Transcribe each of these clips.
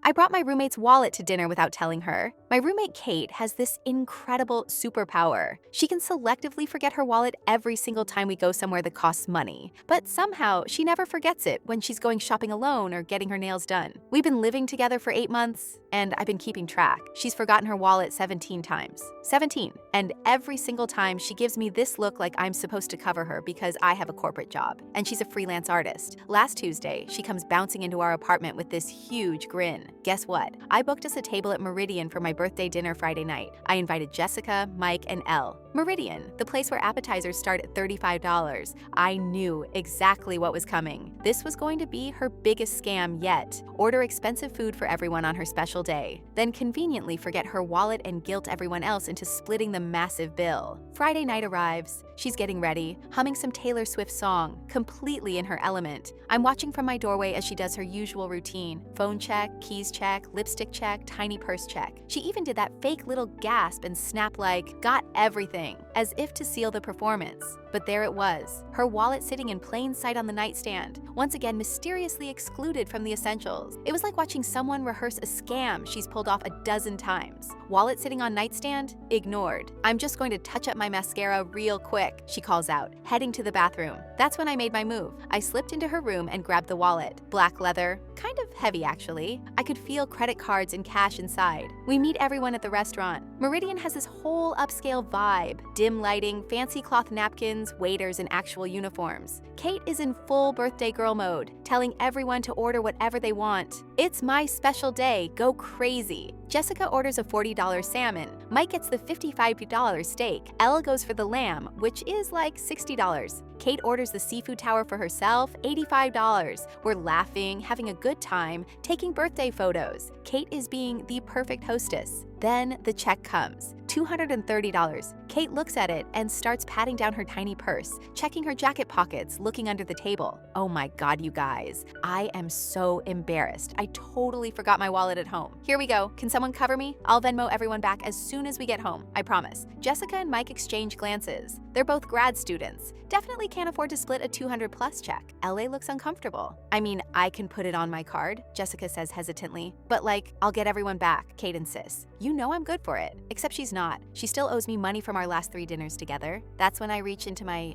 I brought my roommate's wallet to dinner without telling her. My roommate Kate has this incredible superpower. She can selectively forget her wallet every single time we go somewhere that costs money. But somehow, she never forgets it when she's going shopping alone or getting her nails done. We've been living together for 8 months, and I've been keeping track. She's forgotten her wallet 17 times. 17. And every single time, she gives me this look like I'm supposed to cover her because I have a corporate job, and she's a freelance artist. Last Tuesday, she comes bouncing into our apartment with this huge grin. Guess what? I booked us a table at Meridian for my birthday dinner Friday night. I invited Jessica, Mike, and Elle. Meridian, the place where appetizers start at $35. I knew exactly what was coming. This was going to be her biggest scam yet. Order expensive food for everyone on her special day, then conveniently forget her wallet and guilt everyone else into splitting the massive bill. Friday night arrives. She's getting ready, humming some Taylor Swift song, completely in her element. I'm watching from my doorway as she does her usual routine. Phone check, keys check, lipstick check, tiny purse check. She even did that fake little gasp and snap like, got everything, as if to seal the performance. But there it was, her wallet sitting in plain sight on the nightstand, once again mysteriously excluded from the essentials. It was like watching someone rehearse a scam she's pulled off a dozen times. Wallet sitting on nightstand? Ignored. I'm just going to touch up my mascara real quick, she calls out, heading to the bathroom. That's when I made my move. I slipped into her room and grabbed the wallet. Black leather, kind of heavy actually. I could feel credit cards and cash inside. We meet everyone at the restaurant. Meridian has this whole upscale vibe. Dim lighting, fancy cloth napkins, waiters in actual uniforms. Kate is in full birthday girl mode, telling everyone to order whatever they want. It's my special day, go crazy. Jessica orders a $40 salmon. Mike gets the $55 steak. Ella goes for the lamb, which is like $60. Kate orders the seafood tower for herself, $85. We're laughing, having a good time, taking birthday photos. Kate is being the perfect hostess. Then the check comes, $230. Kate looks at it and starts patting down her tiny purse, checking her jacket pockets, looking under the table. Oh my God, you guys. I am so embarrassed. I totally forgot my wallet at home. Here we go. Can someone cover me? I'll Venmo everyone back as soon as we get home. I promise. Jessica and Mike exchange glances. They're both grad students. Definitely can't afford to split a $200+ check. LA looks uncomfortable. I mean, I can put it on my card, Jessica says hesitantly. But like, I'll get everyone back, Kate insists. You know I'm good for it. Except she's not. She still owes me money from our last 3 dinners together. That's when I reach into my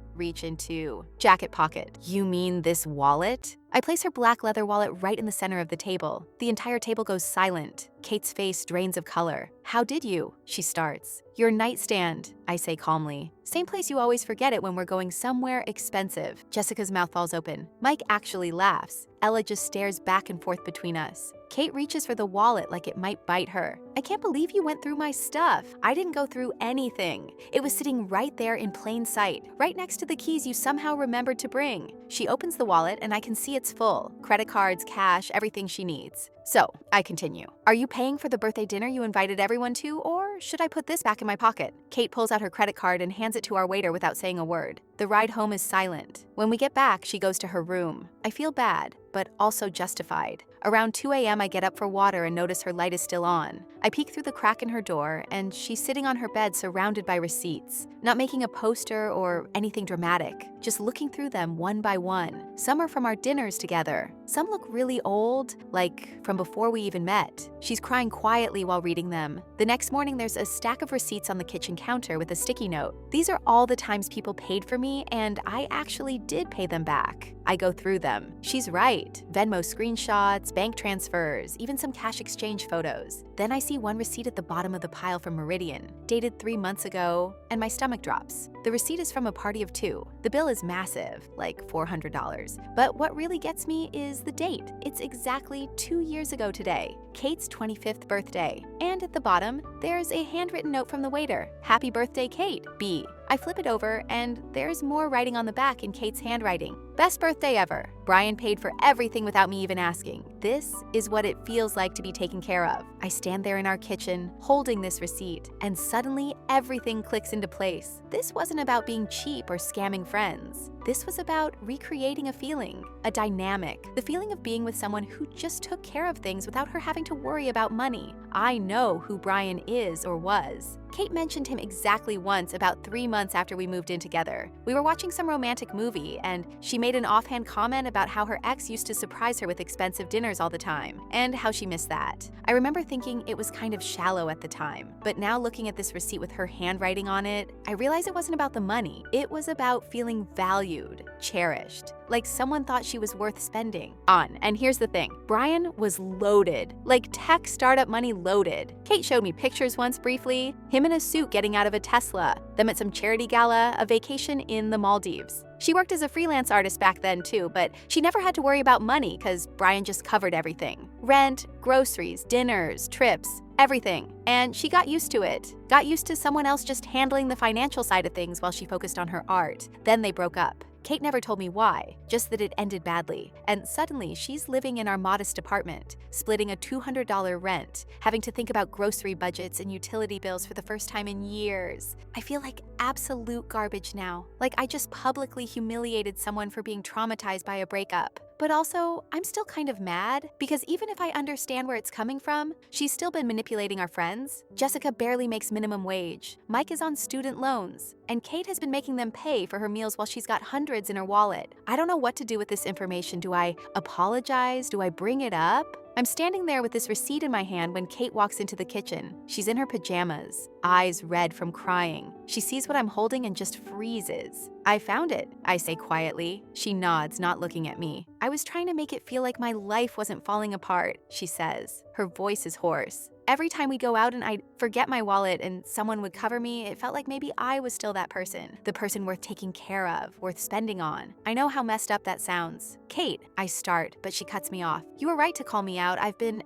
jacket pocket. You mean this wallet? I place her black leather wallet right in the center of the table. The entire table goes silent. Kate's face drains of color. How did you? She starts. Your nightstand, I say calmly. Same place you always forget it when we're going somewhere expensive. Jessica's mouth falls open. Mike actually laughs. Ella just stares back and forth between us. Kate reaches for the wallet like it might bite her. I can't believe you went through my stuff. I didn't go through anything. It was sitting right there in plain sight, right next to the keys you somehow remembered to bring. She opens the wallet and I can see it's full. Credit cards, cash, everything she needs. So, I continue. Are you paying for the birthday dinner you invited everyone to, or should I put this back in my pocket? Kate pulls out her credit card and hands it to our waiter without saying a word. The ride home is silent. When we get back, she goes to her room. I feel bad, but also justified. Around 2 a.m., I get up for water and notice her light is still on. I peek through the crack in her door, and she's sitting on her bed surrounded by receipts, not making a poster or anything dramatic, just looking through them one by one. Some are from our dinners together. Some look really old, like from before we even met. She's crying quietly while reading them. The next morning, there's a stack of receipts on the kitchen counter with a sticky note. These are all the times people paid for me, and I actually did pay them back. I go through them. She's right. Venmo screenshots, bank transfers, even some cash exchange photos. Then I see one receipt at the bottom of the pile from Meridian, dated 3 months ago, and my stomach drops. The receipt is from a party of 2. The bill is massive, like $400. But what really gets me is the date. It's exactly 2 years ago today, Kate's 25th birthday. And at the bottom, there's a handwritten note from the waiter. Happy birthday, Kate, B. I flip it over, and there's more writing on the back in Kate's handwriting. Best birthday ever. Brian paid for everything without me even asking. This is what it feels like to be taken care of. I stand there in our kitchen, holding this receipt, and suddenly everything clicks into place. This wasn't about being cheap or scamming friends. This was about recreating a feeling, a dynamic, the feeling of being with someone who just took care of things without her having to worry about money. I know who Brian is or was. Kate mentioned him exactly once about 3 months after we moved in together. We were watching some romantic movie, and she made an offhand comment about how her ex used to surprise her with expensive dinners all the time, and how she missed that. I remember thinking it was kind of shallow at the time, but now looking at this receipt with her handwriting on it, I realized it wasn't about the money. It was about feeling valued, cherished, like someone thought she was worth spending on. And here's the thing, Brian was loaded, like tech startup money loaded. Kate showed me pictures once briefly, him in a suit getting out of a Tesla, them at some charity gala, a vacation in the Maldives. She worked as a freelance artist back then too, but she never had to worry about money because Brian just covered everything. Rent, groceries, dinners, trips, everything. And she got used to it. Got used to someone else just handling the financial side of things while she focused on her art. Then they broke up. Kate never told me why, just that it ended badly. And suddenly, she's living in our modest apartment, splitting a $200 rent, having to think about grocery budgets and utility bills for the first time in years. I feel like absolute garbage now. Like I just publicly humiliated someone for being traumatized by a breakup. But also, I'm still kind of mad because even if I understand where it's coming from, she's still been manipulating our friends. Jessica barely makes minimum wage. Mike is on student loans. And Kate has been making them pay for her meals while she's got hundreds in her wallet. I don't know what to do with this information. Do I apologize? Do I bring it up? I'm standing there with this receipt in my hand when Kate walks into the kitchen. She's in her pajamas, eyes red from crying. She sees what I'm holding and just freezes. I found it, I say quietly. She nods, not looking at me. I was trying to make it feel like my life wasn't falling apart, she says. Her voice is hoarse. Every time we'd go out and I'd forget my wallet and someone would cover me, it felt like maybe I was still that person, the person worth taking care of, worth spending on. I know how messed up that sounds. Kate, I start, but she cuts me off. You were right to call me out. I've been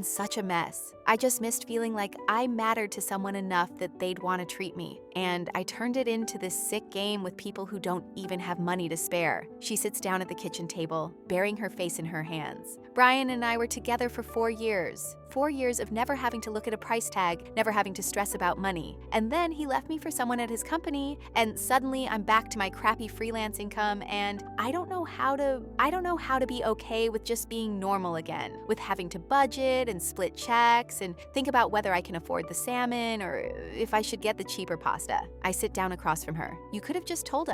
such a mess. I just missed feeling like I mattered to someone enough that they'd want to treat me. And I turned it into this sick game with people who don't even have money to spare. She sits down at the kitchen table, burying her face in her hands. Brian and I were together for 4 years. 4 years of never having to look at a price tag, never having to stress about money. And then he left me for someone at his company, and suddenly I'm back to my crappy freelance income, and I don't know how to be okay with just being normal again, with having to budget and split checks and think about whether I can afford the salmon or if I should get the cheaper pasta. I sit down across from her. You could have just told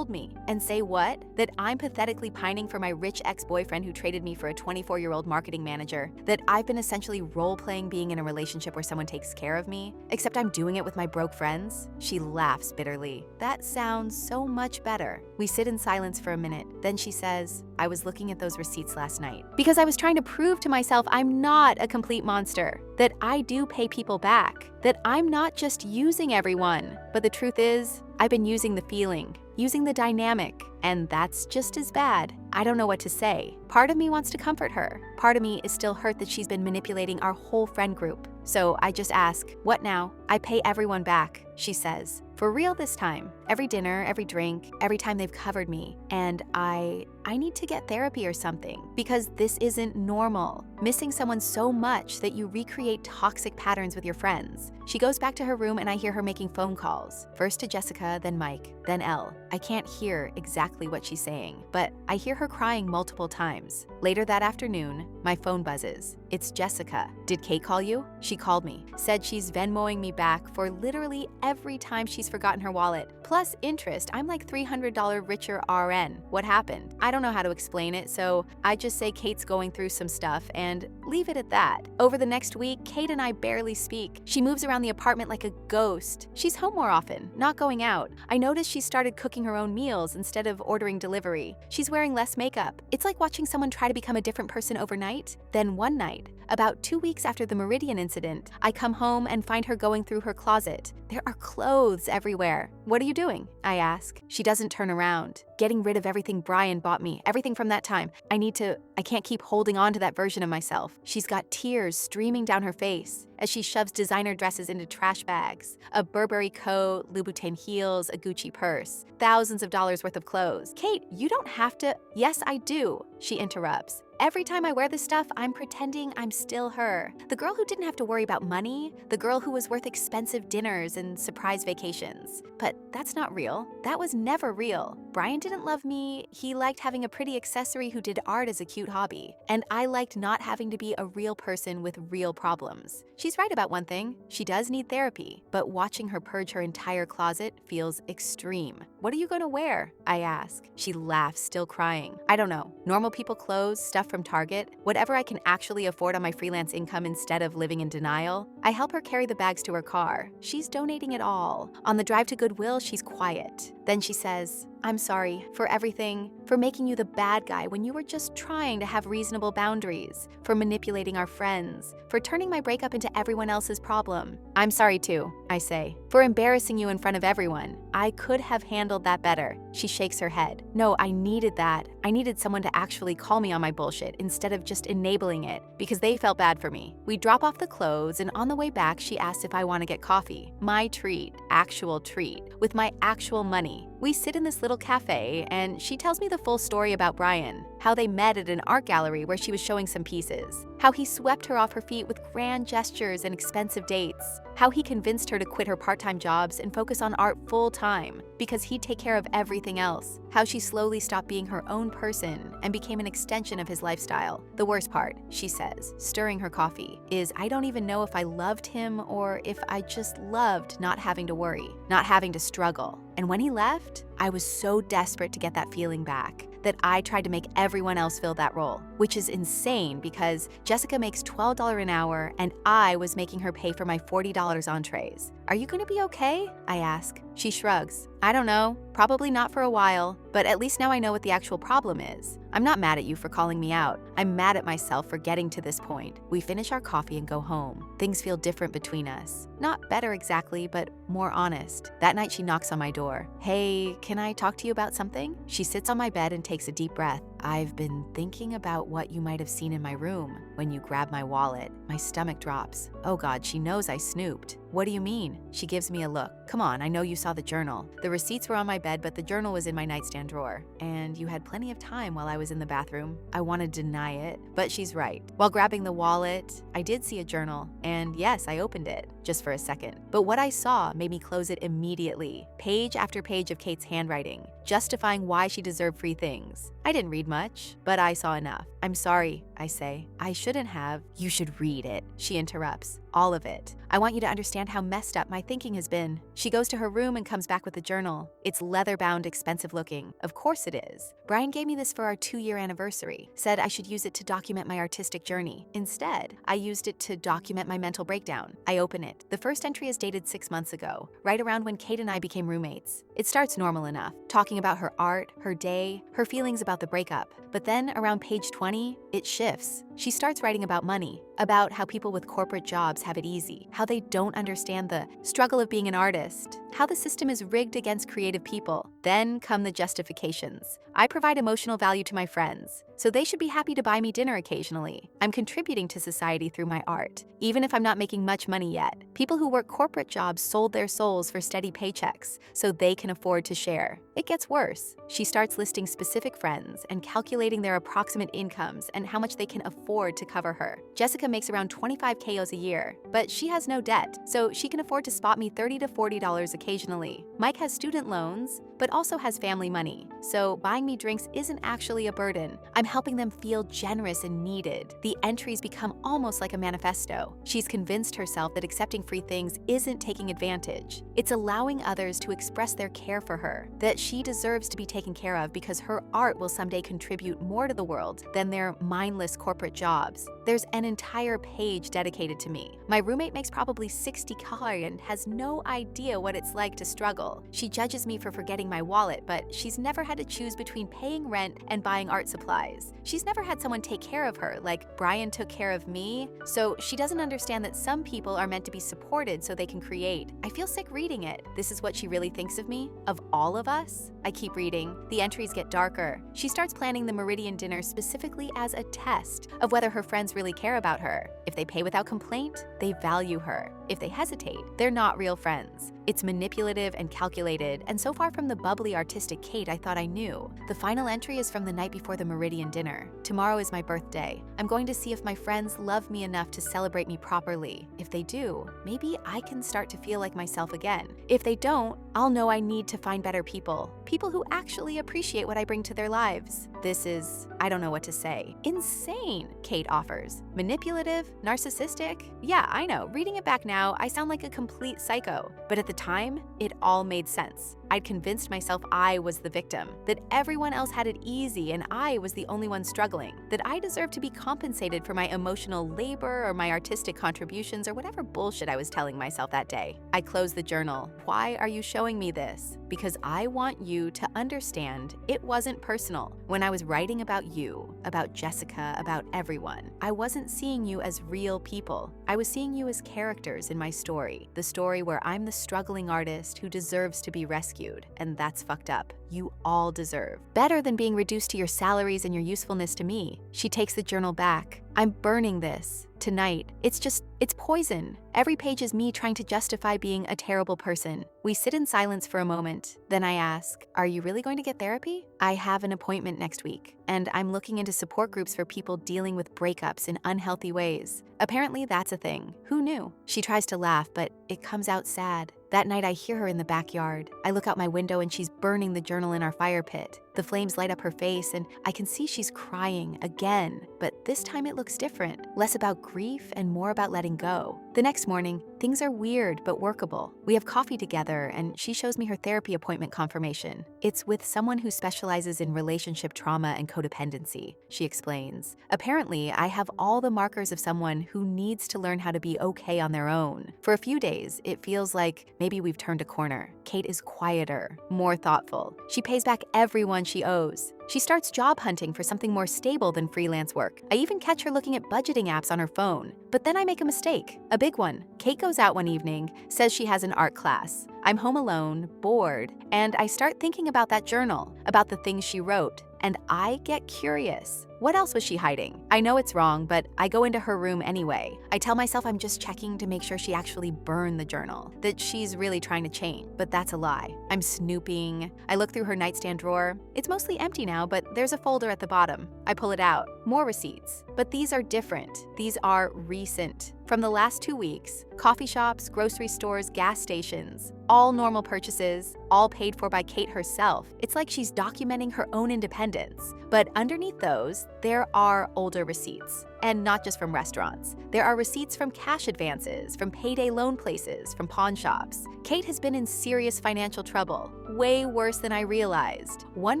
me, and say what? That I'm pathetically pining for my rich ex-boyfriend who traded me for a 24-year-old marketing manager, that I've been essentially role-playing being in a relationship where someone takes care of me, except I'm doing it with my broke friends? She laughs bitterly. That sounds so much better. We sit in silence for a minute. Then she says, I was looking at those receipts last night because I was trying to prove to myself I'm not a complete monster, that I do pay people back, that I'm not just using everyone. But the truth is, I've been using the feeling, using the dynamic, and that's just as bad. I don't know what to say. Part of me wants to comfort her. Part of me is still hurt that she's been manipulating our whole friend group. So I just ask, what now? I pay everyone back, she says. For real this time. Every dinner, every drink, every time they've covered me. And I need to get therapy or something, because this isn't normal. Missing someone so much that you recreate toxic patterns with your friends. She goes back to her room and I hear her making phone calls. First to Jessica, then Mike, then Elle. I can't hear exactly what she's saying, but I hear her crying multiple times. Later that afternoon, my phone buzzes. It's Jessica. Did Kate call you? She called me, said she's Venmoing me back for literally every time she's forgotten her wallet. Plus interest, I'm like $300 richer RN. What happened? I don't know how to explain it, so I just say Kate's going through some stuff and leave it at that. Over the next week, Kate and I barely speak. She moves around the apartment like a ghost. She's home more often, not going out. I noticed she started cooking her own meals instead of ordering delivery. She's wearing less makeup. It's like watching someone try to become a different person overnight. Then one night, about 2 weeks after the Meridian incident, I come home and find her going through her closet. There are clothes everywhere. What are you doing? I ask. She doesn't turn around. Getting rid of everything Brian bought me, everything from that time. I can't keep holding on to that version of myself. She's got tears streaming down her face as she shoves designer dresses into trash bags. A Burberry coat, Louboutin heels, a Gucci purse. Thousands of dollars worth of clothes. Kate, you don't have to. Yes, I do, she interrupts. Every time I wear this stuff, I'm pretending I'm still her. The girl who didn't have to worry about money, the girl who was worth expensive dinners and surprise vacations. But that's not real. That was never real. Brian didn't love me. He liked having a pretty accessory who did art as a cute hobby. And I liked not having to be a real person with real problems. She's right about one thing. She does need therapy, but watching her purge her entire closet feels extreme. What are you going to wear? I ask. She laughs, still crying. I don't know. Normal people clothes, stuff from Target, whatever I can actually afford on my freelance income instead of living in denial. I help her carry the bags to her car. She's donating it all. On the drive to Goodwill, she's quiet. Then she says, "I'm sorry for everything, for making you the bad guy when you were just trying to have reasonable boundaries, for manipulating our friends, for turning my breakup into everyone else's problem." "I'm sorry too," I say, "for embarrassing you in front of everyone. I could have handled that better." She shakes her head. "No, I needed that. I needed someone to actually call me on my bullshit instead of just enabling it, because they felt bad for me." We drop off the clothes, and on the way back, she asks if I want to get coffee. My treat, actual treat, with my actual money. We sit in this little cafe, and she tells me the full story about Brian, how they met at an art gallery where she was showing some pieces, how he swept her off her feet with grand gestures and expensive dates, how he convinced her to quit her part-time jobs and focus on art full-time because he'd take care of everything else, how she slowly stopped being her own person and became an extension of his lifestyle. The worst part, she says, stirring her coffee, is I don't even know if I loved him or if I just loved not having to worry, not having to struggle. And when he left, I was so desperate to get that feeling back that I tried to make everyone else fill that role, which is insane because Jessica makes $12 an hour and I was making her pay for my $40 entrees. "Are you gonna be okay?" I ask. She shrugs. "I don't know, probably not for a while, but at least now I know what the actual problem is. I'm not mad at you for calling me out. I'm mad at myself for getting to this point." We finish our coffee and go home. Things feel different between us. Not better exactly, but more honest. That night she knocks on my door. "Hey, can I talk to you about something?" She sits on my bed and takes a deep breath. "I've been thinking about what you might have seen in my room when you grabbed my wallet." My stomach drops. Oh God, she knows I snooped. "What do you mean?" She gives me a look. "Come on, I know you saw the journal. The receipts were on my bed, but the journal was in my nightstand drawer. And you had plenty of time while I was in the bathroom." I want to deny it, but she's right. While grabbing the wallet, I did see a journal, and yes, I opened it, just for a second. But what I saw made me close it immediately. Page after page of Kate's handwriting, justifying why she deserved free things. I didn't read much, but I saw enough. "I'm sorry," I say. "I shouldn't have." "You should read it," she interrupts. "All of it. I want you to understand how messed up my thinking has been." She goes to her room and comes back with the journal. It's leather-bound, expensive looking. Of course it is. Brian gave me this for our 2-year anniversary. Said I should use it to document my artistic journey. Instead, I used it to document my mental breakdown. I open it. The first entry is dated 6 months ago, right around when Kate and I became roommates. It starts normal enough, talking about her art, her day, her feelings about the breakup. But then around page 20, it shifts. She starts writing about money, about how people with corporate jobs have it easy, how they don't understand the struggle of being an artist, how the system is rigged against creative people. Then come the justifications. I provide emotional value to my friends, so they should be happy to buy me dinner occasionally. I'm contributing to society through my art, even if I'm not making much money yet. People who work corporate jobs sold their souls for steady paychecks, so they can afford to share. It gets worse. She starts listing specific friends and calculating their approximate incomes and how much they can afford to cover her. Jessica makes around $25K a year, but she has no debt, so she can afford to spot me $30 to $40 occasionally. Mike has student loans, but also has family money, so buying me drinks isn't actually a burden. I'm helping them feel generous and needed. The entries become almost like a manifesto. She's convinced herself that accepting free things isn't taking advantage. It's allowing others to express their care for her, that she deserves to be taken care of because her art will someday contribute more to the world than their mindless corporate jobs. There's an entire page dedicated to me. My roommate makes probably $60K and has no idea what it's like to struggle. She judges me for forgetting my wallet, but she's never had to choose between paying rent and buying art supplies. She's never had someone take care of her like Brian took care of me, so she doesn't understand that some people are meant to be supported so they can create. I feel sick reading it. This is what she really thinks of me? Of all of us? I keep reading. The entries get darker. She starts planning the Meridian dinner specifically as a test of whether her friends really care about her. If they pay without complaint, they value her. If they hesitate, they're not real friends. It's manipulative and calculated, and so far from the bubbly artistic Kate I thought I knew. The final entry is from the night before the Meridian dinner. Tomorrow is my birthday. I'm going to see if my friends love me enough to celebrate me properly. If they do, maybe I can start to feel like myself again. If they don't, I'll know I need to find better people. People who actually appreciate what I bring to their lives. This is, I don't know what to say. Insane, Kate offers. Manipulative? Narcissistic? Yeah, I know. Reading it back now, I sound like a complete psycho. But at the time, it all made sense. I'd convinced myself I was the victim, that everyone else had it easy and I was the only one struggling, that I deserved to be compensated for my emotional labor or my artistic contributions or whatever bullshit I was telling myself that day. I closed the journal. Why are you showing me this? Because I want you to understand it wasn't personal. When I was writing about you, about Jessica, about everyone, I wasn't seeing you as real people. I was seeing you as characters in my story, the story where I'm the struggling artist who deserves to be rescued. And that's fucked up. You all deserve better than being reduced to your salaries and your usefulness to me. She takes the journal back. I'm burning this tonight. It's poison. Every page is me trying to justify being a terrible person. We sit in silence for a moment. Then I ask, are you really going to get therapy? I have an appointment next week, and I'm looking into support groups for people dealing with breakups in unhealthy ways. Apparently that's a thing. Who knew? She tries to laugh, but it comes out sad. That night I hear her in the backyard. I look out my window and she's burning the journal in our fire pit. The flames light up her face and I can see she's crying again, but this time it looks different. Less about grief and more about letting go. The next morning, things are weird but workable. We have coffee together and she shows me her therapy appointment confirmation. It's with someone who specializes in relationship trauma and codependency, she explains. Apparently, I have all the markers of someone who needs to learn how to be okay on their own. For a few days, it feels like maybe we've turned a corner. Kate is quieter, more thoughtful. She pays back everyone she owes. She starts job hunting for something more stable than freelance work. I even catch her looking at budgeting apps on her phone. But then I make a mistake, a big one. Kate goes out one evening, says she has an art class. I'm home alone, bored, and I start thinking about that journal, about the things she wrote, and I get curious. What else was she hiding? I know it's wrong, but I go into her room anyway. I tell myself I'm just checking to make sure she actually burned the journal, that she's really trying to change, but that's a lie. I'm snooping. I look through her nightstand drawer. It's mostly empty now, but there's a folder at the bottom. I pull it out. More receipts. But these are different. These are recent. From the last 2 weeks, coffee shops, grocery stores, gas stations, all normal purchases, all paid for by Kate herself. It's like she's documenting her own independence. But underneath those, there are older receipts. And not just from restaurants. There are receipts from cash advances, from payday loan places, from pawn shops. Kate has been in serious financial trouble, way worse than I realized. One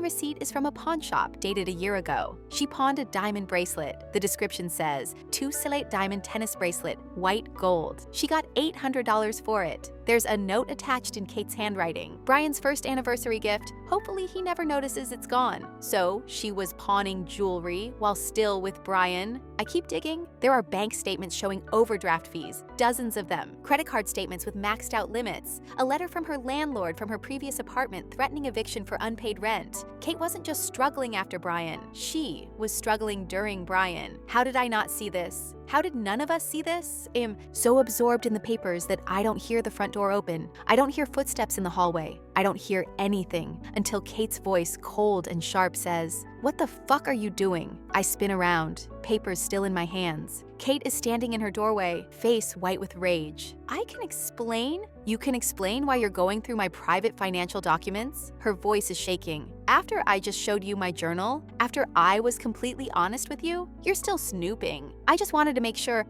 receipt is from a pawn shop dated a year ago. She pawned a diamond bracelet. The description says, 2 Silate diamond tennis bracelet, white gold. She got $800 for it. There's a note attached in Kate's handwriting. Brian's first anniversary gift. Hopefully he never notices it's gone. So she was pawning jewelry while still with Brian. I keep digging. There are bank statements showing overdraft fees, dozens of them. Credit card statements with maxed out limits. A letter from her landlord from her previous apartment threatening eviction for unpaid rent. Kate wasn't just struggling after Brian. She was struggling during Brian. How did I not see this? How did none of us see this? I'm so absorbed in the papers that I don't hear the front door open. I don't hear footsteps in the hallway. I don't hear anything until Kate's voice, cold and sharp, says, "What the fuck are you doing?" I spin around, papers still in my hands. Kate is standing in her doorway, face white with rage. I can explain? You can explain why you're going through my private financial documents? Her voice is shaking. After I just showed you my journal, after I was completely honest with you, you're still snooping. I just wanted to make sure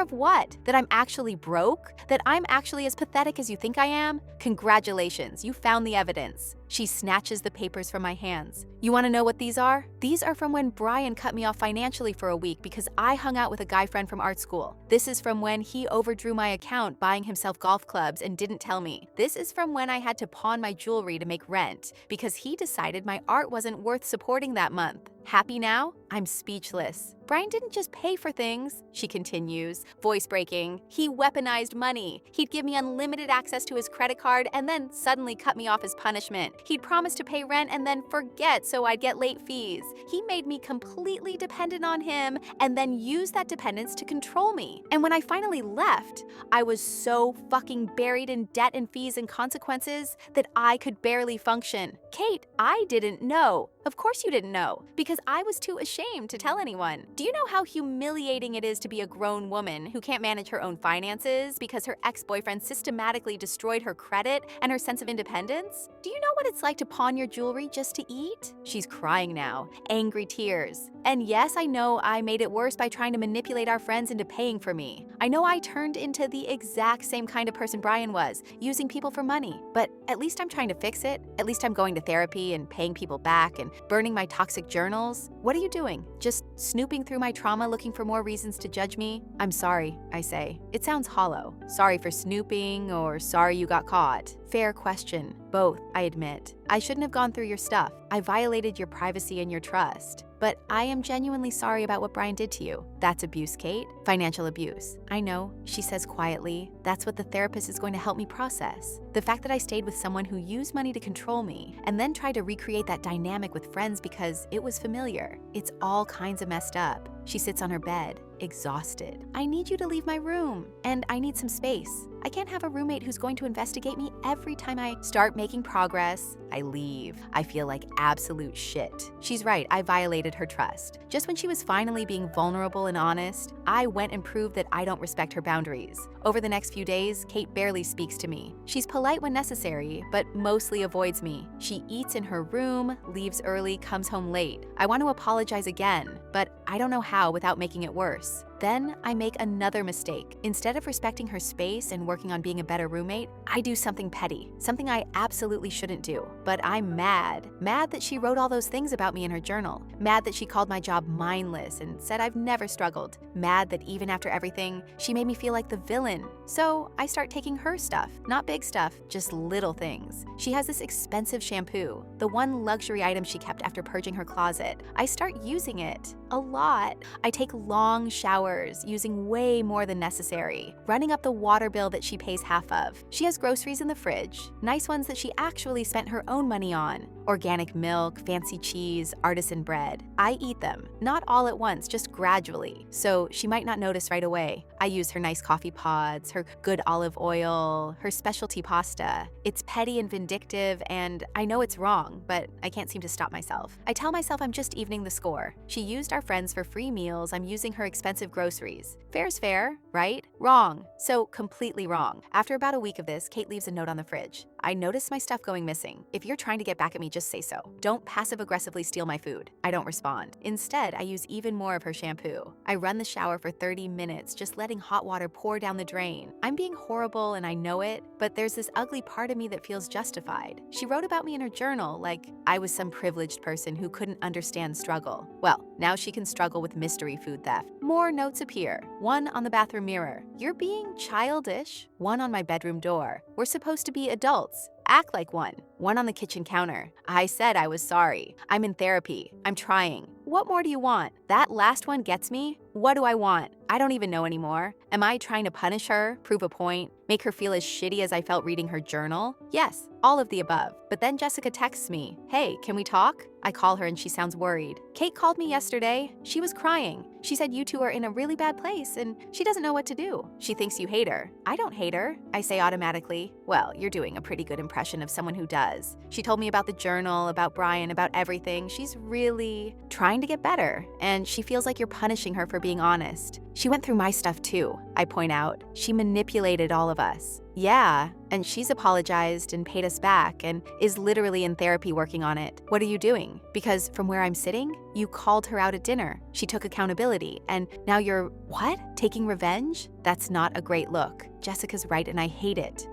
of what? That I'm actually broke? That I'm actually as pathetic as you think I am? Congratulations, you found the evidence. She snatches the papers from my hands. You want to know what these are? These are from when Brian cut me off financially for a week because I hung out with a guy friend from art school. This is from when he overdrew my account buying himself golf clubs and didn't tell me. This is from when I had to pawn my jewelry to make rent because he decided my art wasn't worth supporting that month. Happy now? I'm speechless. Brian didn't just pay for things, she continues, voice breaking. He weaponized money. He'd give me unlimited access to his credit card and then suddenly cut me off as punishment. He'd promise to pay rent and then forget so I'd get late fees. He made me completely dependent on him and then used that dependence to control me. And when I finally left, I was so fucking buried in debt and fees and consequences that I could barely function. Kate, I didn't know. Of course you didn't know, because I was too ashamed to tell anyone. Do you know how humiliating it is to be a grown woman who can't manage her own finances because her ex-boyfriend systematically destroyed her credit and her sense of independence? Do you know what it's like to pawn your jewelry just to eat? She's crying now, angry tears. And yes, I know I made it worse by trying to manipulate our friends into paying for me. I know I turned into the exact same kind of person Brian was, using people for money. But at least I'm trying to fix it. At least I'm going to therapy and paying people back and burning my toxic journals. What are you doing? Just snooping through my trauma looking for more reasons to judge me? I'm sorry, I say. It sounds hollow. Sorry for snooping or sorry you got caught. Fair question. Both, I admit. I shouldn't have gone through your stuff. I violated your privacy and your trust. But I am genuinely sorry about what Brian did to you. That's abuse, Kate. Financial abuse. I know, she says quietly. That's what the therapist is going to help me process. The fact that I stayed with someone who used money to control me and then tried to recreate that dynamic with friends because it was familiar. It's all kinds of messed up. She sits on her bed, exhausted. I need you to leave my room, and I need some space. I can't have a roommate who's going to investigate me every time I start making progress. I leave. I feel like absolute shit. She's right, I violated her trust. Just when she was finally being vulnerable and honest, I went and proved that I don't respect her boundaries. Over the next few days, Kate barely speaks to me. She's polite when necessary, but mostly avoids me. She eats in her room, leaves early, comes home late. I want to apologize again, but I don't know how without making it worse. Then I make another mistake. Instead of respecting her space and working on being a better roommate, I do something petty, something I absolutely shouldn't do. But I'm mad. Mad that she wrote all those things about me in her journal. Mad that she called my job mindless and said I've never struggled. Mad that even after everything, she made me feel like the villain. So I start taking her stuff, not big stuff, just little things. She has this expensive shampoo, the one luxury item she kept after purging her closet. I start using it a lot. I take long showers, using way more than necessary, running up the water bill that she pays half of. She has groceries in the fridge, nice ones that she actually spent her own money on. Organic milk, fancy cheese, artisan bread. I eat them, not all at once, just gradually, so she might not notice right away. I use her nice coffee pods, her good olive oil, her specialty pasta. It's petty and vindictive, and I know it's wrong, but I can't seem to stop myself. I tell myself I'm just evening the score. She used our friends for free meals, I'm using her expensive groceries. Fair's fair, right? Wrong. So completely wrong. After about a week of this, Kate leaves a note on the fridge. I noticed my stuff going missing. If you're trying to get back at me, just say so. Don't passive-aggressively steal my food. I don't respond. Instead, I use even more of her shampoo. I run the shower for 30 minutes, just letting hot water pour down the drain. I'm being horrible and I know it, but there's this ugly part of me that feels justified. She wrote about me in her journal like I was some privileged person who couldn't understand struggle. Well, now she can struggle with mystery food theft. More notes appear. One on the bathroom mirror. You're being childish. One on my bedroom door. We're supposed to be adults. Act like one. One on the kitchen counter. I said I was sorry. I'm in therapy. I'm trying. What more do you want? That last one gets me. What do I want? I don't even know anymore. Am I trying to punish her, prove a point, make her feel as shitty as I felt reading her journal? Yes, all of the above. But then Jessica texts me, "Hey, can we talk?" I call her and she sounds worried. "Kate called me yesterday. She was crying. She said you two are in a really bad place and she doesn't know what to do. She thinks you hate her." I don't hate her, I say automatically. Well, you're doing a pretty good impression of someone who does. She told me about the journal, about Brian, about everything. She's really trying to get better, and she feels like you're punishing her for being honest. She went through my stuff too, I point out. She manipulated all of us. Yeah, and she's apologized and paid us back and is literally in therapy working on it. What are you doing? Because from where I'm sitting, you called her out at dinner. She took accountability, and now you're, what? Taking revenge? That's not a great look. Jessica's right and I hate it.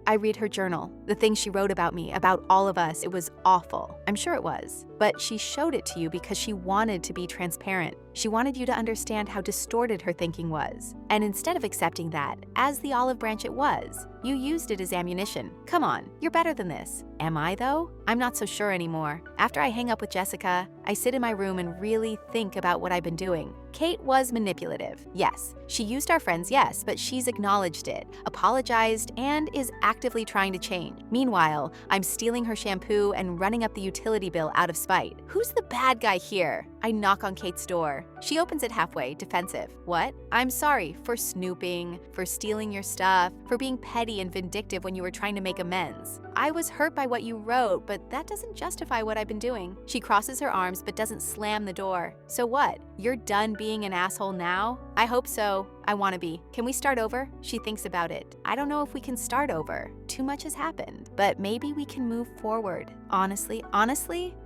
I read her journal. The things she wrote about me, about all of us, it was awful. I'm sure it was. But she showed it to you because she wanted to be transparent. She wanted you to understand how distorted her thinking was. And instead of accepting that, as the olive branch it was, you used it as ammunition. Come on, you're better than this. Am I, though? I'm not so sure anymore. After I hang up with Jessica, I sit in my room and really think about what I've been doing. Kate was manipulative, yes. She used our friends, yes, but she's acknowledged it, apologized, and is actively trying to change. Meanwhile, I'm stealing her shampoo and running up the utility bill out of spite. Who's the bad guy here? I knock on Kate's door. She opens it halfway, defensive. What? I'm sorry for snooping, for stealing your stuff, for being petty and vindictive when you were trying to make amends. I was hurt by what you wrote, but that doesn't justify what I've been doing. She crosses her arms but doesn't slam the door. So what? You're done being an asshole now? I hope so. I want to be. Can we start over? She thinks about it. I don't know if we can start over. Too much has happened, but maybe we can move forward. Honestly,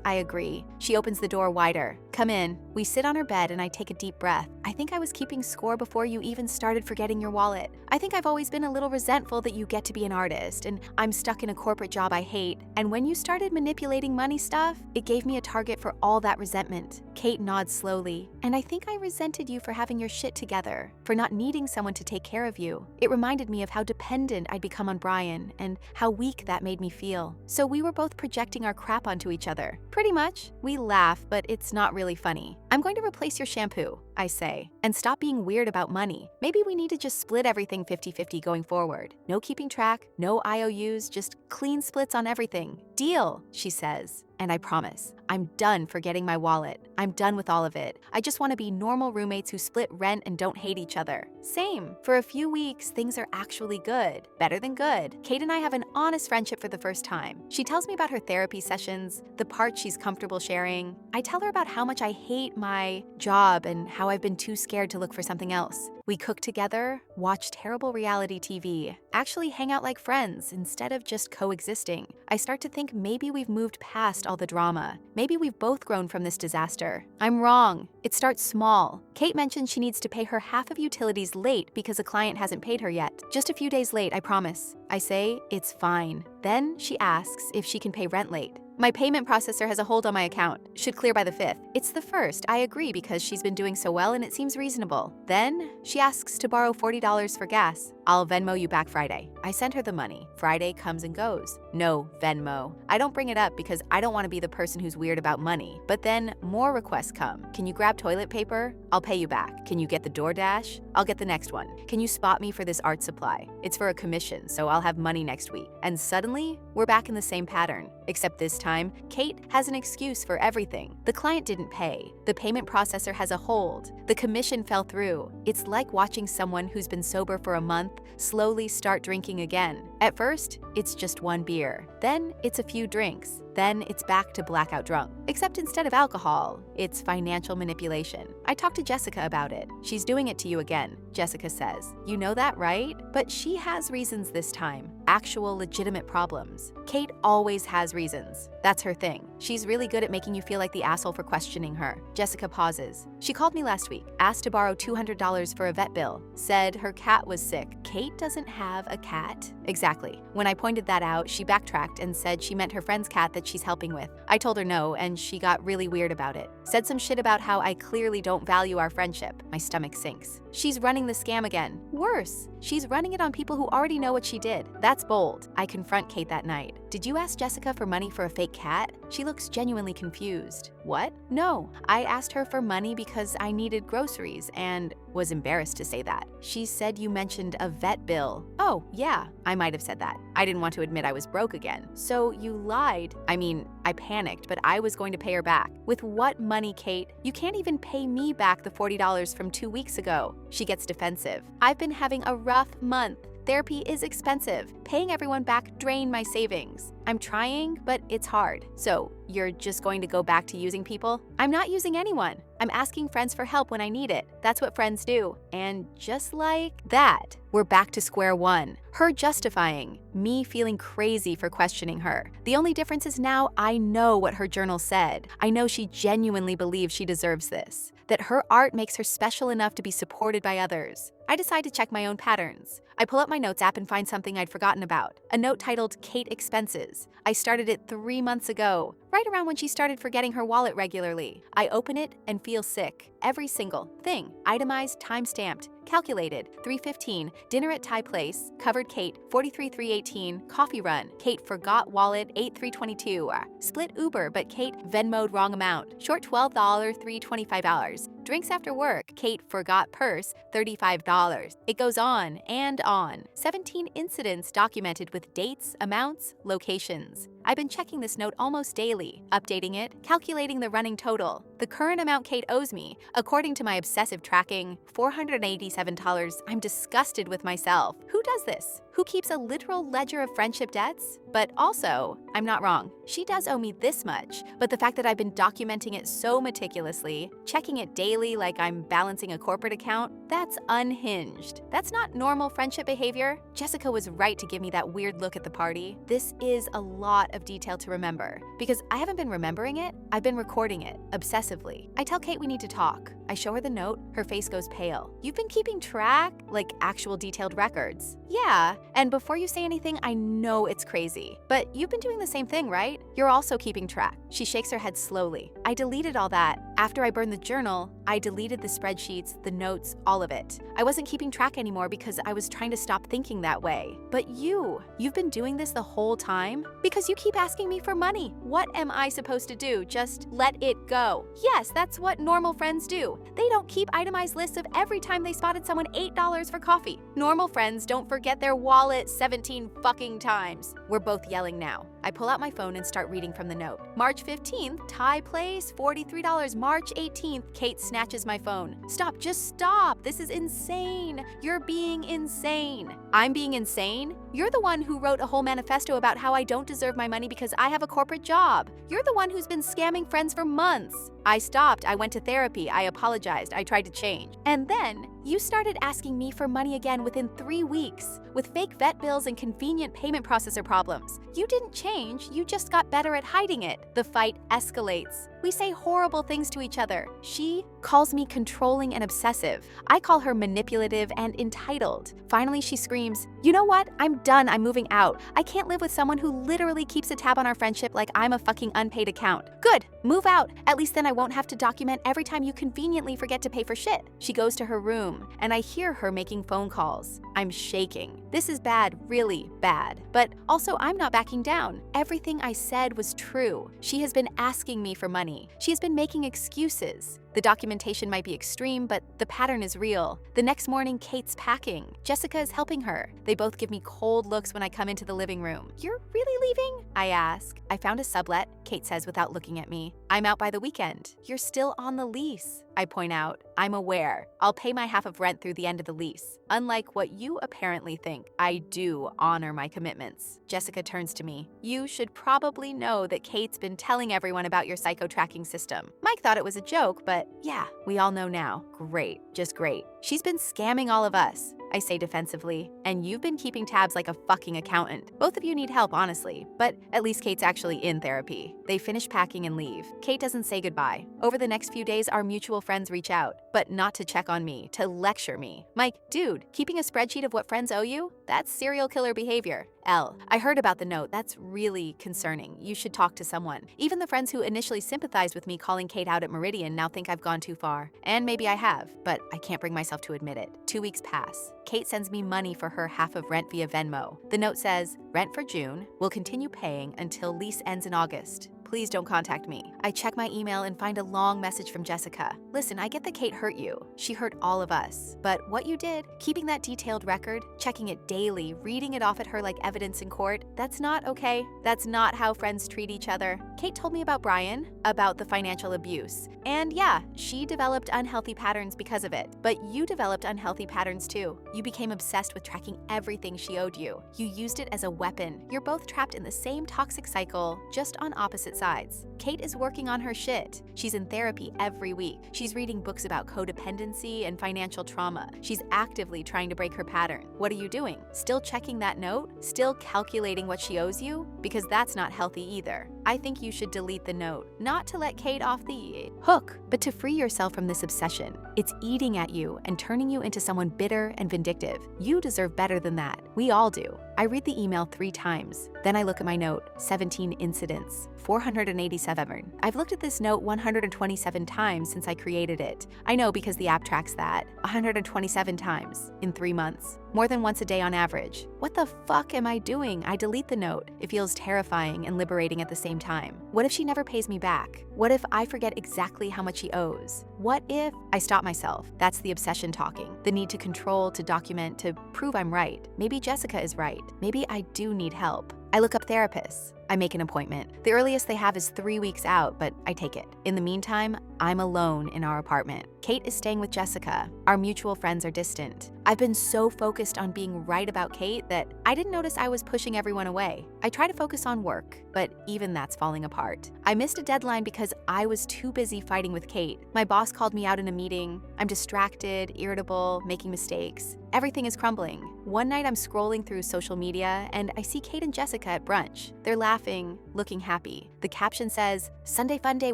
I agree. She opens the door wider. Come in. We sit on her bed and I take a deep breath. I think I was keeping score before you even started forgetting your wallet. I think I've always been a little resentful that you get to be an artist and I'm stuck in a corporate job I hate. And when you started manipulating money stuff, it gave me a target for all that resentment. Kate nods slowly. And I think I resented you for having your shit together, for not needing someone to take care of you. It reminded me of how dependent I'd become on Brian and how weak that made me feel. So we were both projecting our crap onto each other. Pretty much. We laugh, but it's not really funny. I'm going to replace your shampoo, I say, and stop being weird about money. Maybe we need to just split everything 50-50 going forward. No keeping track, no IOUs, just clean splits on everything. Deal, she says. And I promise, I'm done forgetting my wallet. I'm done with all of it. I just want to be normal roommates who split rent and don't hate each other. Same. For a few weeks, things are actually good. Better than good. Kate and I have an honest friendship for the first time. She tells me about her therapy sessions, the parts she's comfortable sharing. I tell her about how much I hate my job and how I've been too scared to look for something else. We cook together, watch terrible reality TV, actually hang out like friends instead of just coexisting. I start to think maybe we've moved past all the drama. Maybe we've both grown from this disaster. I'm wrong. It starts small. Kate mentioned she needs to pay her half of utilities late because a client hasn't paid her yet. Just a few days late, I promise. I say it's fine. Then she asks if she can pay rent late. My payment processor has a hold on my account. Should clear by the 5th. It's the 1st. I agree because she's been doing so well and it seems reasonable. Then she asks to borrow $40 for gas. I'll Venmo you back Friday. I send her the money. Friday comes and goes. No Venmo. I don't bring it up because I don't want to be the person who's weird about money. But then more requests come. Can you grab toilet paper? I'll pay you back. Can you get the DoorDash? I'll get the next one. Can you spot me for this art supply? It's for a commission, so I'll have money next week. And suddenly, we're back in the same pattern. Except this time, Kate has an excuse for everything. The client didn't pay. The payment processor has a hold. The commission fell through. It's like watching someone who's been sober for a month slowly start drinking again. At first, it's just one beer. Then it's a few drinks. Then it's back to blackout drunk. Except instead of alcohol, it's financial manipulation. I talked to Jessica about it. She's doing it to you again, Jessica says. You know that, right? But she has reasons this time. Actual legitimate problems. Kate always has reasons. That's her thing. She's really good at making you feel like the asshole for questioning her. Jessica pauses. She called me last week, asked to borrow $200 for a vet bill, said her cat was sick. Kate doesn't have a cat. Exactly. When I pointed that out, she backtracked and said she meant her friend's cat that she's helping with. I told her no, and she got really weird about it. Said some shit about how I clearly don't value our friendship. My stomach sinks. She's running the scam again. Worse, she's running it on people who already know what she did. That's bold. I confront Kate that night. Did you ask Jessica for money for a fake cat? She looks genuinely confused. What? No. I asked her for money because I needed groceries and was embarrassed to say that. She said you mentioned a vet bill. Oh, yeah, I might have said that. I didn't want to admit I was broke again. So you lied. I mean, I panicked, but I was going to pay her back. With what money, Kate? You can't even pay me back the $40 from 2 weeks ago. She gets defensive. I've been having a rough month. Therapy is expensive. Paying everyone back drained my savings. I'm trying, but it's hard. So, you're just going to go back to using people? I'm not using anyone. I'm asking friends for help when I need it. That's what friends do. And just like that, we're back to square one. Her justifying, me feeling crazy for questioning her. The only difference is now I know what her journal said. I know she genuinely believes she deserves this. that her art makes her special enough to be supported by others. I decide to check my own patterns. I pull up my notes app and find something I'd forgotten about, a note titled Kate Expenses. I started it 3 months ago, right around when she started forgetting her wallet regularly. I open it and feel sick. Every single thing, itemized, time-stamped, calculated, 3:15, dinner at Thai place, covered Kate, 43,318, coffee run, Kate forgot wallet, 8,322, split Uber, but Kate Venmo'd wrong amount, short $12, $325, drinks after work, Kate forgot purse, $35. It goes on and on. 17 incidents documented with dates, amounts, locations. I've been checking this note almost daily, updating it, calculating the running total. The current amount Kate owes me, according to my obsessive tracking, $487. I'm disgusted with myself. Who does this? Who keeps a literal ledger of friendship debts? But also, I'm not wrong. She does owe me this much, but the fact that I've been documenting it so meticulously, checking it daily like I'm balancing a corporate account, that's unhinged. That's not normal friendship behavior. Jessica was right to give me that weird look at the party. This is a lot of detail to remember. Because I haven't been remembering it, I've been recording it, obsessively. I tell Kate we need to talk. I show her the note, her face goes pale. You've been keeping track? Like actual detailed records? Yeah, and before you say anything, I know it's crazy. But you've been doing the same thing, right? You're also keeping track. She shakes her head slowly. I deleted all that. After I burned the journal, I deleted the spreadsheets, the notes, all of it. I wasn't keeping track anymore because I was trying to stop thinking that way. But you've been doing this the whole time? Because you keep asking me for money. What am I supposed to do? Just let it go. Yes, that's what normal friends do. They don't keep itemized lists of every time they spotted someone $8 for coffee. Normal friends don't forget their wallet 17 fucking times. We're both yelling now. I pull out my phone and start reading from the note. March 15th, Thai place, $43. March 18th, Kate snatches my phone. Stop, just stop. This is insane. You're being insane. I'm being insane? You're the one who wrote a whole manifesto about how I don't deserve my money because I have a corporate job. You're the one who's been scamming friends for months. I stopped, I went to therapy, I apologized, I tried to change. And then, you started asking me for money again within 3 weeks, with fake vet bills and convenient payment processor problems. You didn't change, you just got better at hiding it. The fight escalates. We say horrible things to each other. She calls me controlling and obsessive. I call her manipulative and entitled. Finally, she screams, "You know what? I'm done, I'm moving out. I can't live with someone who literally keeps a tab on our friendship like I'm a fucking unpaid account. Good, move out. At least then I won't have to document every time you conveniently forget to pay for shit." She goes to her room, and I hear her making phone calls. I'm shaking. This is bad, really bad. But also, I'm not backing down. Everything I said was true. She has been asking me for money. She has been making excuses. The documentation might be extreme, but the pattern is real. The next morning, Kate's packing. Jessica is helping her. They both give me cold looks when I come into the living room. "You're really leaving?" I ask. "I found a sublet," Kate says without looking at me. "I'm out by the weekend." "You're still on the lease," I point out. "I'm aware. I'll pay my half of rent through the end of the lease. Unlike what you apparently think, I do honor my commitments." Jessica turns to me. "You should probably know that Kate's been telling everyone about your psycho tracking system. Mike thought it was a joke, but yeah, we all know now. Great, just great. She's been scamming all of us," I say defensively, "and you've been keeping tabs like a fucking accountant. Both of you need help, honestly, but at least Kate's actually in therapy." They finish packing and leave. Kate doesn't say goodbye. Over the next few days, our mutual friends reach out, but not to check on me, to lecture me. "Mike, dude, keeping a spreadsheet of what friends owe you? That's serial killer behavior." L, "I heard about the note. That's really concerning. You should talk to someone." Even the friends who initially sympathized with me calling Kate out at Meridian now think I've gone too far. And maybe I have, but I can't bring myself to admit it. 2 weeks pass. Kate sends me money for her half of rent via Venmo. The note says, "Rent for June. Will continue paying until lease ends in August. Please don't contact me." I check my email and find a long message from Jessica. "Listen, I get that Kate hurt you. She hurt all of us. But what you did, keeping that detailed record, checking it daily, reading it off at her like evidence in court, that's not okay. That's not how friends treat each other." Kate told me about Brian, about the financial abuse. And yeah, she developed unhealthy patterns because of it. But you developed unhealthy patterns too. You became obsessed with tracking everything she owed you. You used it as a weapon. You're both trapped in the same toxic cycle, just on opposite sides. Kate is working on her shit. She's in therapy every week. She's reading books about codependency and financial trauma. She's actively trying to break her pattern. What are you doing? Still checking that note? Still calculating what she owes you? Because that's not healthy either. I think you should delete the note, not to let Kate off the hook, but to free yourself from this obsession. It's eating at you and turning you into someone bitter and vindictive. You deserve better than that. We all do. I read the email 3 times. Then I look at my note, 17 incidents, 487. I've looked at this note 127 times since I created it. I know because the app tracks that. 127 times in 3 months. More than once a day on average. What the fuck am I doing? I delete the note. It feels terrifying and liberating at the same time. What if she never pays me back? What if I forget exactly how much she owes? What if I stop myself? That's the obsession talking. The need to control, to document, to prove I'm right. Maybe Jessica is right. Maybe I do need help. I look up therapists. I make an appointment. The earliest they have is 3 weeks out, but I take it. In the meantime, I'm alone in our apartment. Kate is staying with Jessica. Our mutual friends are distant. I've been so focused on being right about Kate that I didn't notice I was pushing everyone away. I try to focus on work, but even that's falling apart. I missed a deadline because I was too busy fighting with Kate. My boss called me out in a meeting. I'm distracted, irritable, making mistakes. Everything is crumbling. One night I'm scrolling through social media and I see Kate and Jessica at brunch. They're laughing, looking happy. The caption says, "Sunday fun day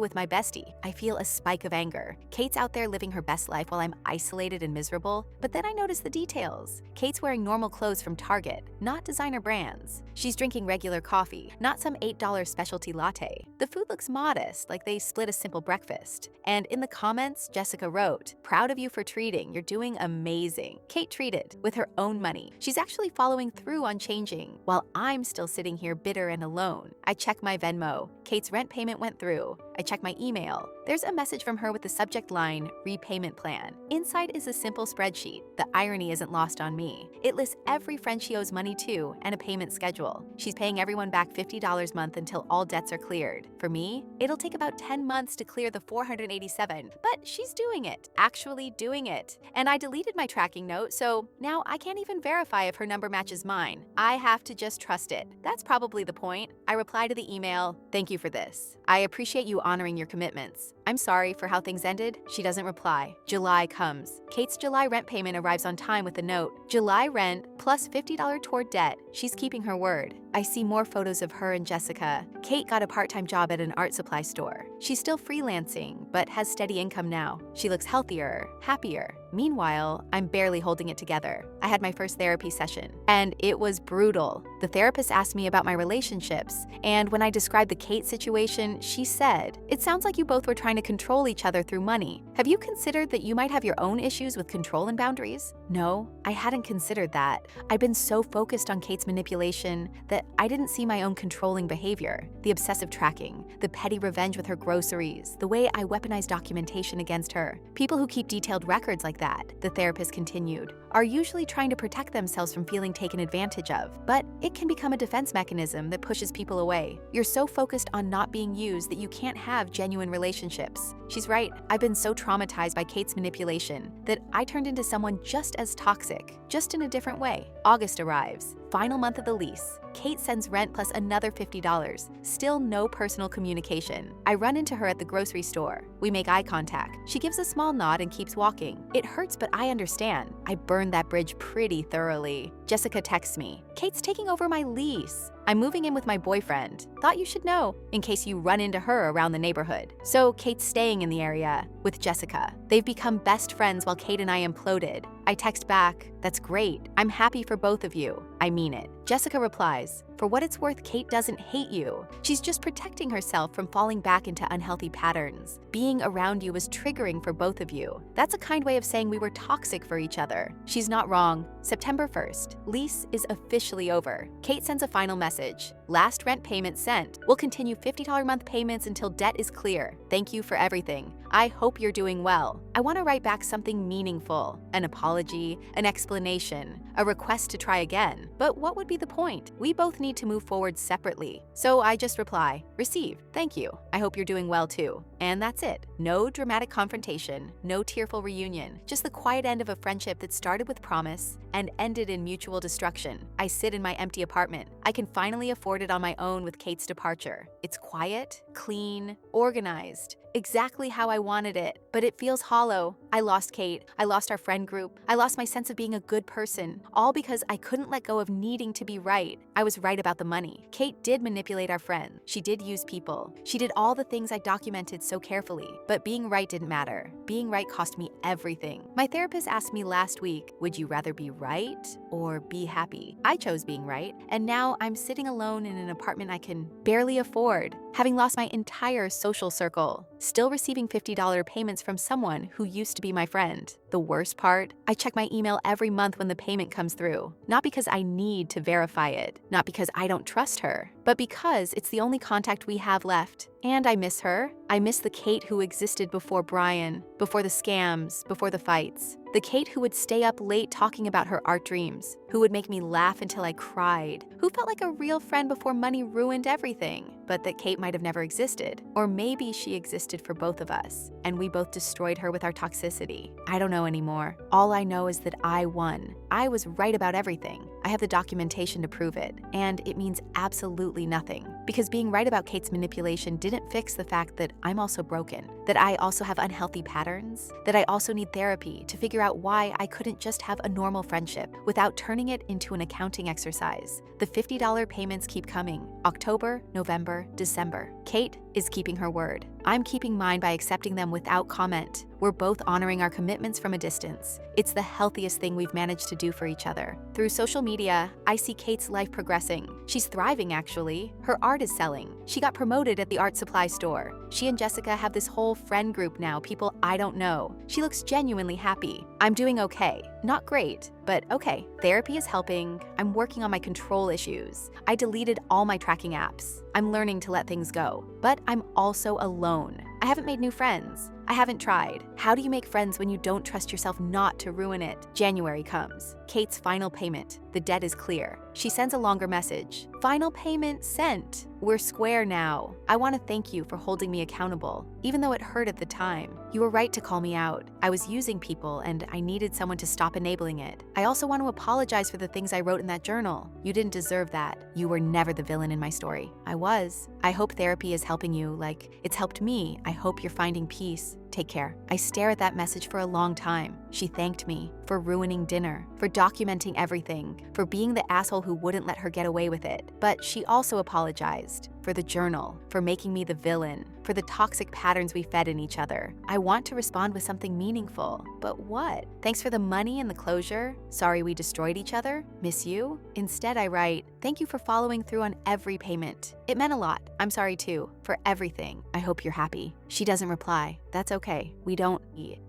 with my bestie." I feel a spike of anger. Kate's out there living her best life while I'm isolated and miserable. But then I notice the details. Kate's wearing normal clothes from Target, not designer brands. She's drinking regular coffee, not some $8 specialty latte. The food looks modest, like they split a simple breakfast. And in the comments, Jessica wrote, "Proud of you for treating. You're doing amazing." Kate treated with her own money. She's actually following through on changing, while I'm still sitting here bitter and alone. I check my Venmo. Kate's rent payment went through. I check my email. There's a message from her with the subject line, repayment plan. Inside is a simple spreadsheet. The irony isn't lost on me. It lists every friend she owes money to and a payment schedule. She's paying everyone back $50 a month until all debts are cleared. For me, it'll take about 10 months to clear the 487, but she's doing it, actually doing it. And I deleted my tracking note, so now I can't even verify if her number matches mine. I have to just trust it. That's probably the point. I reply to the email, "Thank you for this. I appreciate you honoring your commitments. I'm sorry for how things ended." She doesn't reply. July comes. Kate's July rent payment arrives on time with a note. July rent plus $50 toward debt. She's keeping her word. I see more photos of her and Jessica. Kate got a part-time job at an art supply store. She's still freelancing, but has steady income now. She looks healthier, happier. Meanwhile, I'm barely holding it together. I had my first therapy session, and it was brutal. The therapist asked me about my relationships, and when I described the Kate situation, she said, "It sounds like you both were trying to control each other through money. Have you considered that you might have your own issues with control and boundaries?" No, I hadn't considered that. I'd been so focused on Kate's manipulation that I didn't see my own controlling behavior, the obsessive tracking, the petty revenge with her groceries, the way I weaponized documentation against her. People who keep detailed records like that, the therapist continued, are usually trying to protect themselves from feeling taken advantage of, but it can become a defense mechanism that pushes people away. You're so focused on not being used that you can't have genuine relationships. She's right. I've been so traumatized by Kate's manipulation that I turned into someone just as toxic, just in a different way. August arrives. Final month of the lease. Kate sends rent plus another $50. Still no personal communication. I run into her at the grocery store. We make eye contact. She gives a small nod and keeps walking. It hurts, but I understand. I burned that bridge pretty thoroughly. Jessica texts me, "Kate's taking over my lease. I'm moving in with my boyfriend. Thought you should know, in case you run into her around the neighborhood." So Kate's staying in the area with Jessica. They've become best friends while Kate and I imploded. I text back, "That's great. I'm happy for both of you. I mean it." Jessica replies, "For what it's worth, Kate doesn't hate you. She's just protecting herself from falling back into unhealthy patterns. Being around you was triggering for both of you. That's a kind way of saying we were toxic for each other." She's not wrong. September 1st, lease is officially over. Kate sends a final message. "Last rent payment sent. We'll continue $50 a month payments until debt is clear. Thank you for everything. I hope hope you're doing well. I want to write back something meaningful, an apology, an explanation, a request to try again. But what would be the point? We both need to move forward separately. So I just reply, received, thank you. I hope you're doing well too. And that's it. No dramatic confrontation, no tearful reunion, just the quiet end of a friendship that started with promise and ended in mutual destruction. I sit in my empty apartment. I can finally afford it on my own with Kate's departure. It's quiet, clean, organized, exactly how I wanted it, but it feels hollow. I lost Kate, I lost our friend group, I lost my sense of being a good person, all because I couldn't let go of needing to be right. I was right about the money. Kate did manipulate our friend. She did use people. She did all the things I documented so carefully, but being right didn't matter. Being right cost me everything. My therapist asked me last week, would you rather be right or be happy? I chose being right, and now I'm sitting alone in an apartment I can barely afford, having lost my entire social circle, still receiving $50 payments from someone who used to be my friend. The worst part, I check my email every month when the payment comes through, not because I need to verify it, not because I don't trust her, but because it's the only contact we have left. And I miss her. I miss the Kate who existed before Brian, before the scams, before the fights. The Kate who would stay up late talking about her art dreams, who would make me laugh until I cried, who felt like a real friend before money ruined everything. But that Kate might have never existed. Or maybe she existed for both of us, and we both destroyed her with our toxicity. I don't know anymore. All I know is that I won. I was right about everything. I have the documentation to prove it, and it means absolutely nothing. Because being right about Kate's manipulation didn't fix the fact that I'm also broken, that I also have unhealthy patterns, that I also need therapy to figure out why I couldn't just have a normal friendship without turning it into an accounting exercise. The $50 payments keep coming. October, November, December. Kate is keeping her word. I'm keeping mine by accepting them without comment. We're both honoring our commitments from a distance. It's the healthiest thing we've managed to do for each other. Through social media, I see Kate's life progressing. She's thriving, actually. Her art is selling. She got promoted at the art supply store. She and Jessica have this whole friend group now, people I don't know. She looks genuinely happy. I'm doing okay. Not great, but okay. Therapy is helping. I'm working on my control issues. I deleted all my tracking apps. I'm learning to let things go. But I'm also alone. I haven't made new friends. I haven't tried. How do you make friends when you don't trust yourself not to ruin it? January comes. Kate's final payment. The debt is clear. She sends a longer message. Final payment sent. We're square now. I want to thank you for holding me accountable, even though it hurt at the time. You were right to call me out. I was using people and I needed someone to stop enabling it. I also want to apologize for the things I wrote in that journal. You didn't deserve that. You were never the villain in my story. I was. I hope therapy is helping you like it's helped me. I hope you're finding peace. Take care. I stare at that message for a long time. She thanked me for ruining dinner, for documenting everything, for being the asshole who wouldn't let her get away with it. But she also apologized for the journal, for making me the villain, for the toxic patterns we fed in each other. I want to respond with something meaningful, but what? Thanks for the money and the closure. Sorry we destroyed each other. Miss you. Instead, I write, thank you for following through on every payment. It meant a lot. I'm sorry too, for everything. I hope you're happy. She doesn't reply. That's okay. We don't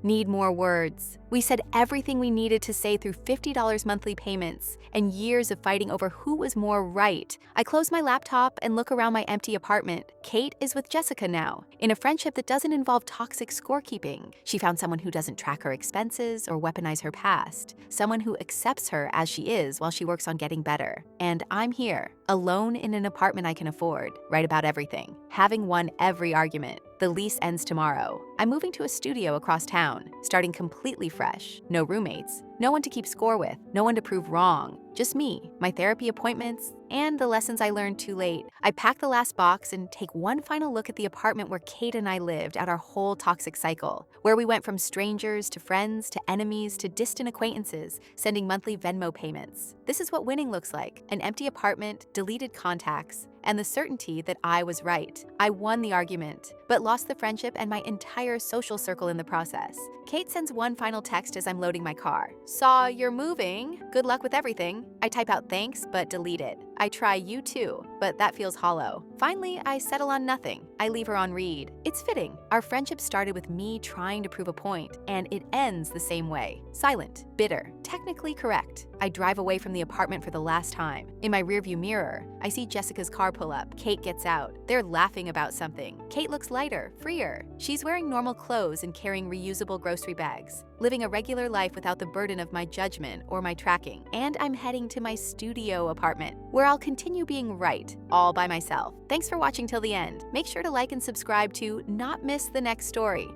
need more words. We said everything we needed to say through $50 monthly payments and years of fighting over who was more right. I close my laptop and look around my empty apartment. Kate is with Jessica now, in a friendship that doesn't involve toxic scorekeeping. She found someone who doesn't track her expenses or weaponize her past, someone who accepts her as she is while she works on getting better. And I'm here, alone in an apartment I can afford, right about everything, having won every argument. The lease ends tomorrow. I'm moving to a studio across town, starting completely fresh. No roommates, no one to keep score with, no one to prove wrong. Just me, my therapy appointments, and the lessons I learned too late. I pack the last box and take one final look at the apartment where Kate and I lived out our whole toxic cycle, where we went from strangers to friends to enemies to distant acquaintances, sending monthly Venmo payments. This is what winning looks like: an empty apartment, deleted contacts, and the certainty that I was right. I won the argument, but lost the friendship and my entire social circle in the process. Kate sends one final text as I'm loading my car. Saw you're moving. Good luck with everything. I type out thanks, but delete it. I try you too, but that feels hollow. Finally, I settle on nothing. I leave her on read. It's fitting. Our friendship started with me trying to prove a point, and it ends the same way. Silent, bitter, technically correct. I drive away from the apartment for the last time. In my rearview mirror, I see Jessica's car pull up. Kate gets out. They're laughing about something. Kate looks lighter, freer. She's wearing normal clothes and carrying reusable grocery bags, living a regular life without the burden of my judgment or my tracking. And I'm heading to my studio apartment, where I'll continue being right, all by myself. Thanks for watching till the end. Make sure to like and subscribe to not miss the next story.